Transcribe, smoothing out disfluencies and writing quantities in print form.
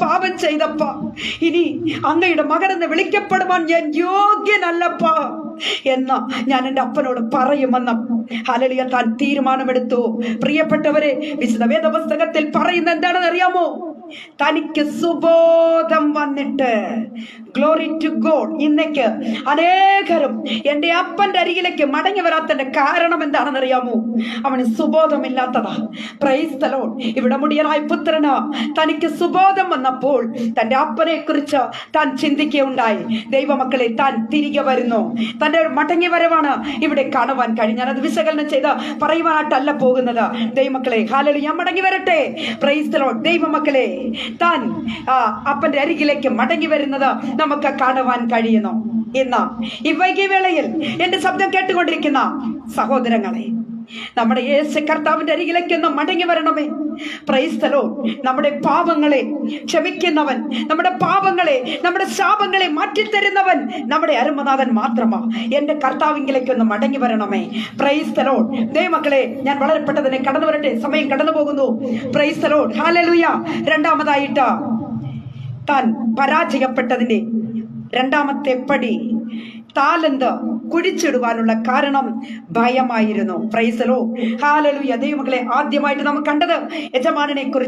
പാപം ചെയ്തപ്പ ഇനി അങ്ങയുടെ മകനെന്ന് വിളിക്കപ്പെടുവാൻ ഞാൻ യോഗ്യനല്ലപ്പ എന്ന് ഞാൻ എൻ്റെ അപ്പനോട് പറയുമെന്ന് ഹല്ലേലൂയ താൻ തീരുമാനമെടുത്തു. പ്രിയപ്പെട്ടവരെ, വിശുദ്ധ വേദപുസ്തകത്തിൽ പറയുന്ന എന്താണെന്ന് അറിയാമോ? തനിക്ക് സുബോധം വന്നിട്ട്, ഗ്ലോറി ടു ഗോഡ്, ഇന്നേക്ക് അനേകരും എൻ്റെ അപ്പന്റെ അരികിലേക്ക് മടങ്ങി വരാത്തതിന്റെ കാരണം എന്താണെന്ന് അറിയാമോ? അവന് സുബോധമില്ലാത്തതാ. Price the Lord. ഇവിടെ മുടിയനായ പുത്രന് തനിക്ക് സുബോധം വന്നപ്പോൾ തന്റെ അപ്പനെ കുറിച്ച് താൻ ചിന്തിക്കുകയുണ്ടായി. ദൈവമക്കളെ, താൻ തിരികെ വരുന്നു. തന്റെ മടങ്ങി വരവാണ് ഇവിടെ കാണുവാൻ കഴിഞ്ഞാൽ അത് വിശകലനം ചെയ്ത് പറയുവാനായിട്ടല്ല പോകുന്നത്. ദൈവമക്കളെ, ഹല്ലേലൂയ, മടങ്ങി വരട്ടെ. Price the Lord. ദൈവമക്കളെ, താൻ അപ്പന്റെ അരികിലേക്ക് മടങ്ങി വരുന്നത് നമുക്ക് കാണുവാൻ കഴിയുന്നു. ഇന്ന് ഈ വൈകിയ വേളയിൽ എന്റെ ശബ്ദം കേട്ടുകൊണ്ടിരിക്കുന്ന സഹോദരങ്ങളെ, നമ്മുടെ യേശു കർത്താവിന്റെ അരികിലേക്ക് ഒന്ന് മടങ്ങി വരണമേ. Praise the Lord. നമ്മുടെ പാപങ്ങളെ ക്ഷമിക്കുന്നവൻ, നമ്മുടെ പാപങ്ങളെ, നമ്മുടെ ശാപങ്ങളെ മാറ്റിത്തരുന്നവൻ നമ്മുടെ അരുമനാഥൻ മാത്രമാ. എന്റെ കർത്താവിങ്കിലേക്ക് ഒന്ന് മടങ്ങി വരണമേ. Praise the Lord. ദൈവമക്കളെ, ഞാൻ വളരെ പെട്ടെന്ന് കടന്നു വരട്ടെ, സമയം കടന്നു പോകുന്നു. Praise the Lord. ഹല്ലേലൂയ. രണ്ടാമതായിട്ട് താൻ പരാജയപ്പെട്ടതിന്റെ രണ്ടാമത്തെ പടി, താലന്ത് കുഴിച്ചിടുവാനുള്ള കാരണം ഭയമായിരുന്നു. Praise the Lord. ഹല്ലേലൂയ. ദൈവമക്കളെ, ആദ്യമായിട്ട് നാം കണ്ടത് യജമാനനെ കുറിച്ച്